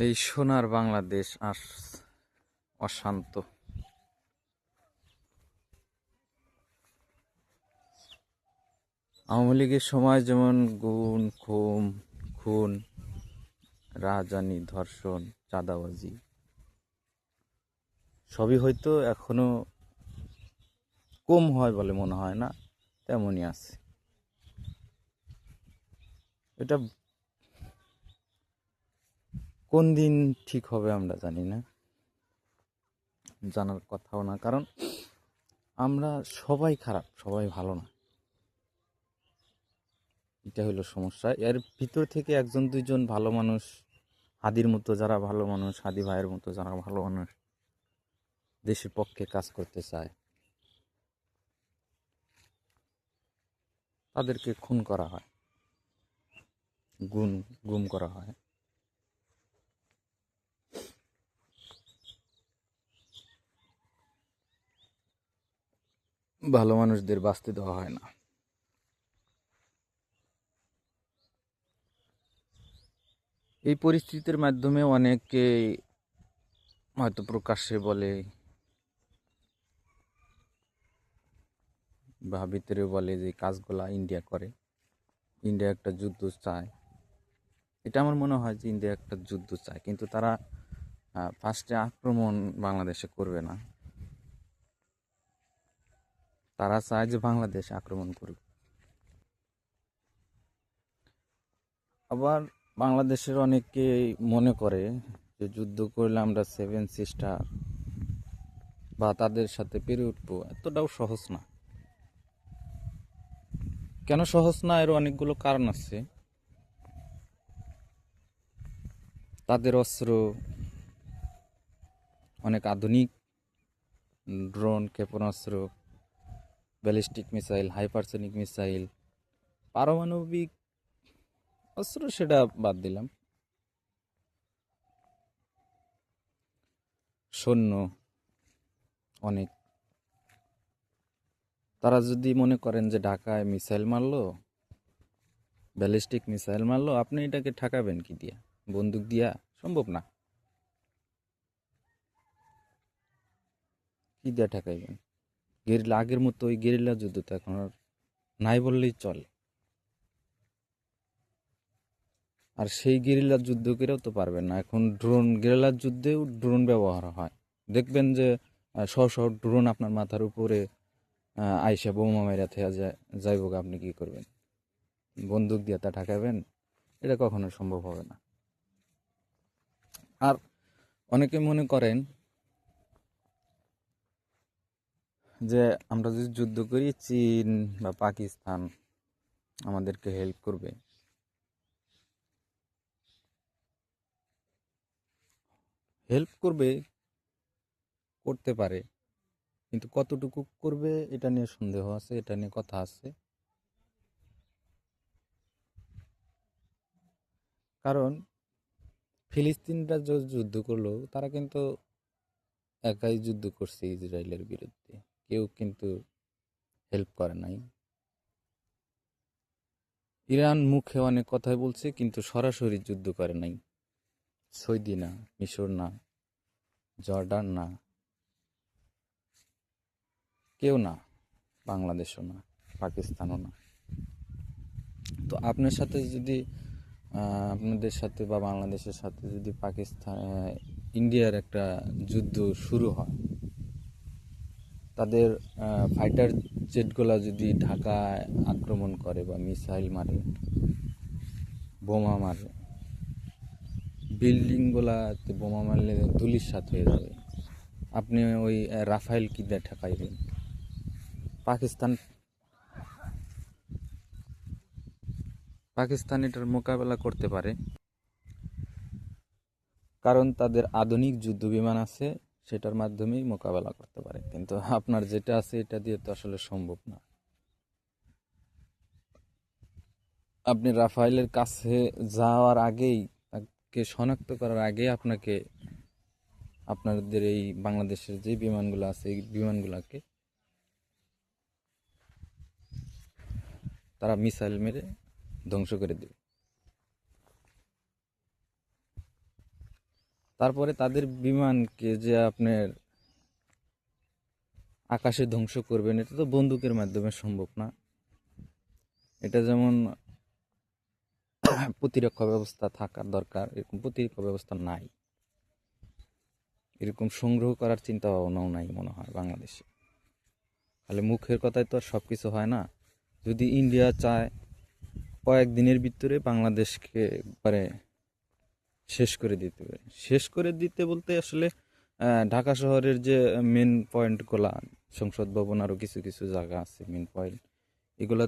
এই সোনার বাংলাদেশ আর অশান্ত। আওয়ামী লীগের সময় যেমন খুন, রাহাজানি, ধর্ষণ, চাঁদাবাজি সবই হয়তো এখনো কম হয় বলে মনে হয় না, তেমনই আছে। এটা কোন দিন ঠিক হবে আমরা জানি না, জানার কথাও না, কারণ আমরা সবাই খারাপ, সবাই ভালো না। এটা হলো সমস্যা। এর ভিতর থেকে একজন দুইজন ভালো মানুষ, হাদির মতো যারা ভালো মানুষ, হাদি ভাইয়ের মতো যারা ভালো মানুষ দেশের পক্ষে কাজ করতে চায়, তাদেরকে খুন করা হয়, গুম করা হয়। ভালো মানুষদের বাঁচতে দেওয়া হয় না। এই পরিস্থিতির মাধ্যমে অনেকে হয়তো প্রকাশ্যে বলে বা ভিতরে বলে যে কাজগুলা ইন্ডিয়া করে, ইন্ডিয়া একটা যুদ্ধ চায়। এটা আমার মনে হয় যে ইন্ডিয়া একটা যুদ্ধ চায়, কিন্তু তারা ফার্স্টে আক্রমণ বাংলাদেশে করবে না। তারা চায় যে বাংলাদেশ আক্রমণ করবে। আবার বাংলাদেশের অনেকে মনে করে যে যুদ্ধ করলে আমরা সেভেন সিস্টার বা তাদের সাথে পেরে উঠবো। এতটাও সহজ না। কেন সহজ না, এর অনেকগুলো কারণ আছে। তাদের অস্ত্র অনেক আধুনিক, ড্রোন, ক্ষেপণাস্ত্র, ব্যালিস্টিক মিসাইল, হাইপারসোনিক মিসাইল, পারমাণবিক অস্ত্র সেটা বাদ দিলাম, সৈন্য অনেক। তারা যদি মনে করেন যে ঢাকায় মিসাইল মারলো, ব্যালিস্টিক মিসাইল মারলো, আপনি এটাকে ঠেকাবেন কি দিয়া? বন্দুক দিয়া সম্ভব না। কি দিয়া ঠেকাইবেন? গেরিলা, আগের মতো ওই গেরিলা যুদ্ধ তো এখন আর নাই বললেই চলে। আর সেই গেরিলা যুদ্ধ করেও তো পারবেন না। এখন গেরিলার যুদ্ধেও ড্রোন ব্যবহার হয়। দেখবেন যে শহ ড্রোন আপনার মাথার উপরে আইসা বোমা মেরা থেয়া যাইব, আপনি কি করবেন? বন্দুক দিয়ে তা ঠেকাবেন? এটা কখনো সম্ভব হবে না। আর অনেকে মনে করেন যে আমরা যদি যুদ্ধ করি, চীন বা পাকিস্তান আমাদেরকে হেল্প করবে। হেল্প করবে, করতে পারে, কিন্তু কতটুকু করবে এটা নিয়ে সন্দেহ আছে, এটা নিয়ে কথা আছে। কারণ ফিলিস্তিনরা যে যুদ্ধ করলো, তারা কিন্তু একাই যুদ্ধ করছে ইসরায়েলের বিরুদ্ধে, কেউ কিন্তু হেল্প করে নাই। ইরান মুখে অনেক কথাই বলছে, কিন্তু সরাসরি যুদ্ধ করে নাই। সৌদি না, মিশর না, জর্ডান না, কেউ না, বাংলাদেশও না, পাকিস্তানও না। তো আপনার সাথে যদি আপনাদের সাথে বা বাংলাদেশের সাথে যদি ইন্ডিয়ার একটা যুদ্ধ শুরু হয়, তাদের ফাইটার জেটগুলা যদি ঢাকায় আক্রমণ করে বা মিসাইল মারে, বোমা মারে, বিল্ডিংগুলাতে বোমা মারলে ধুলিস্যাৎ হয়ে যাবে। আপনি ওই রাফাইল কি দিয়ে ঠেকাইবেন? পাকিস্তান পাকিস্তান এটার মোকাবেলা করতে পারে, কারণ তাদের আধুনিক যুদ্ধ বিমান আছে, সেটার মাধ্যমেই মোকাবেলা করতে পারে। কিন্তু আপনার যেটা আছে এটা দিয়ে তো আসলে সম্ভব না। আপনি রাফাইলের কাছে যাওয়ার আগেই, তাকে শনাক্ত করার আগেই আপনাকে আপনাদের এই বাংলাদেশের যে বিমানগুলো আছে, এই বিমানগুলোকে তারা মিসাইল মেরে ধ্বংস করে দেবে। তারপরে তাদের বিমানকে যে আপনার আকাশে ধ্বংস করবেন, এটা তো বন্দুকের মাধ্যমে সম্ভব না। এটা যেমন প্রতিরক্ষা ব্যবস্থা থাকার দরকার, এরকম প্রতিরক্ষা ব্যবস্থা নাই। এরকম সংগ্রহ করার চিন্তা ভাবনাও নাই মনে হয় বাংলাদেশে। খালি মুখের কথায় তো আর সব কিছু হয় না। যদি ইন্ডিয়া চায় কয়েকদিনের ভিতরে বাংলাদেশকে একবারে শেষ করে দিতে পারে। শেষ করে দিতে বলতে আসলে ঢাকা শহরের যে মেন পয়েন্টগুলা, সংসদ ভবন, আরও কিছু কিছু জায়গা আছে মেন পয়েন্ট, এগুলা